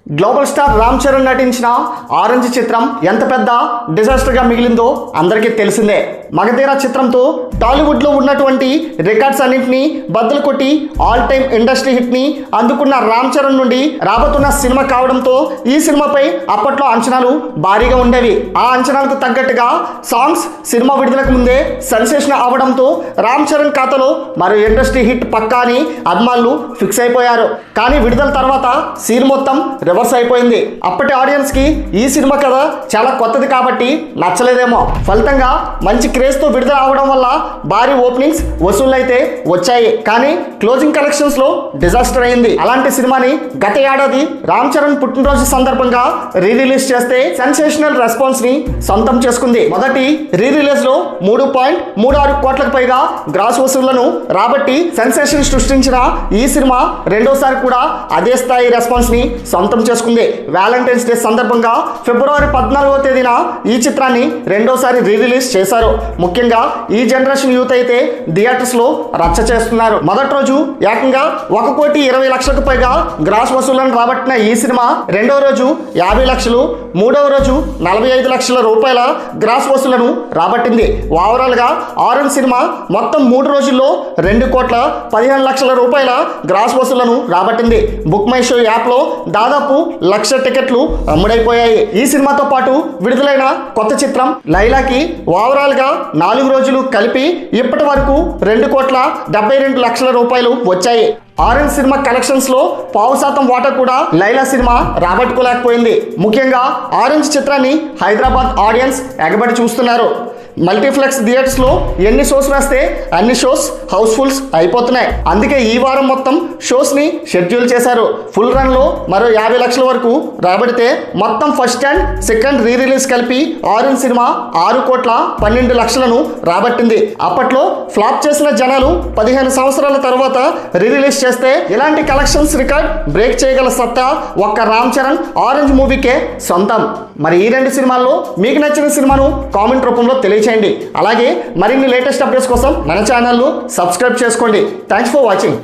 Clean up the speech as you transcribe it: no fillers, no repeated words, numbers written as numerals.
Global star Ram Charan నటించిన orange చిత్రం ఎంత పెద్ద డిజాస్టర్గా మిగిలిందో అందరికీ తెలిసిందే. మగధీర చిత్రంతో టాలీవుడ్లో ఉన్నటువంటి రికార్డ్స్ అన్నింటినీ బద్దలు కొట్టి ఆల్ టైమ్ ఇండస్ట్రీ హిట్ని అందుకున్న రామ్ చరణ్ నుండి రాబోతున్న సినిమా కావడంతో ఈ సినిమాపై అప్పట్లో అంచనాలు భారీగా ఉండేవి. ఆ అంచనాలకు తగ్గట్టుగా సాంగ్స్ సినిమా విడుదలకు ముందే సెన్సేషన్ అవడంతో రామ్ చరణ్ ఖాతాలో మరో ఇండస్ట్రీ హిట్ పక్కా అని అభిమానులు ఫిక్స్ అయిపోయారు. కానీ విడుదల తర్వాత సీన్ మొత్తం రివర్స్ అయిపోయింది. అప్పటి ఆడియన్స్ కి ఈ సినిమా కథ చాలా కొత్తది కాబట్టి నచ్చలేదేమో. ఫలితంగా మంచి క్రేజ్ తో విడుదల అవడం వల్ల భారీ ఓపెనింగ్స్ వసూళ్లైతే వచ్చాయి. కానీ క్లోజింగ్ కలెక్షన్స్ లో డిజాస్టర్ అయింది. అలాంటి సినిమాని గత ఏడాది రామ్ చరణ్ పుట్టినరోజు సందర్భంగా రీ రిలీజ్ చేస్తే సెన్సేషనల్ రెస్పాన్స్ ని సొంతం చేసుకుంది. మొదటి రీ రిలీజ్ లో 3.36 కోట్లకు పైగా గ్రాస్ వసూళ్లను రాబట్టి సెన్సేషన్ సృష్టించిన ఈ సినిమా రెండోసారి కూడా అదే స్థాయి రెస్పాన్స్ ని సొంతం చేసుకుంది. వ్యాలంటైన్స్ డే సందర్భంగా ఫిబ్రవరి 14వ తేదీన ఈ చిత్రాన్ని రెండోసారి రీ రిలీజ్ చేశారు. ముఖ్యంగా ఈ జనరేషన్ యూత్ అయితే థియేటర్స్ లో రచ్చ చేస్తున్నారు. మొదటి రోజు ఏకంగా 1,20,00,000 లక్షలకు పైగా గ్రాస్ వసూళ్లను రాబట్టిన ఈ సినిమా రెండో రోజు 50 లక్షలు, మూడవ రోజు 45 లక్షల రూపాయల గ్రాస్ వసూళ్లను రాబట్టింది. ఓవరాల్ గా ఆరెంజ్ సినిమా మొత్తం 3 రోజుల్లో 2,15,00,000 రూపాయల గ్రాస్ వసూళ్లను రాబట్టింది. బుక్ మై షో యాప్ లో దాదాపు 1,00,000 టికెట్లు అమ్ముడైపోయాయి. ఈ సినిమాతో పాటు విడుదలైన కొత్త చిత్రం లైలాకి ఓవరాల్ గా 4 రోజులు కలిపి ఇప్పటి వరకు 2,72,00,000 రూపాయలు వచ్చాయి. ఆరెంజ్ సినిమా కలెక్షన్స్ లో 0.5% వాటా కూడా లైలా సినిమా రాబట్టుకోలేకపోయింది. ముఖ్యంగా ఆరెంజ్ చిత్రాన్ని హైదరాబాద్ ఆడియన్స్ ఎగబడి చూస్తున్నారు. మల్టీప్లెక్స్ థియేటర్స్ లో ఎన్ని షోస్ వేస్తే అన్ని షోస్ హౌస్ఫుల్స్ అయిపోతున్నాయి. అందుకే ఈ వారం మొత్తం షోస్ ని షెడ్యూల్ చేశారు. ఫుల్ రన్ లో మరో 50 లక్షల వరకు రాబడితే మొత్తం first and second re release కలిపి ఆరెంజ్ సినిమా 6,12,00,000 రాబట్టింది. అప్పట్లో ఫ్లాప్ చేసిన జనాలు 15 సంవత్సరాల తర్వాత రీ రిలీజ్ చేస్తే ఇలాంటి కలెక్షన్స్ రికార్డ్ బ్రేక్ చేయగల సత్తా ఒక్క రామ్ చరణ్ ఆరెంజ్ మూవీకే సొంతం. మరి ఈ రెండు సినిమాల్లో మీకు నచ్చిన సినిమాను కామెంట్ రూపంలో తెలియచేయండి. అలాగే మరిన్ని లేటెస్ట్ అప్డేట్స్ కోసం మన ఛానల్ను సబ్స్క్రైబ్ చేసుకోండి. Thanks for watching.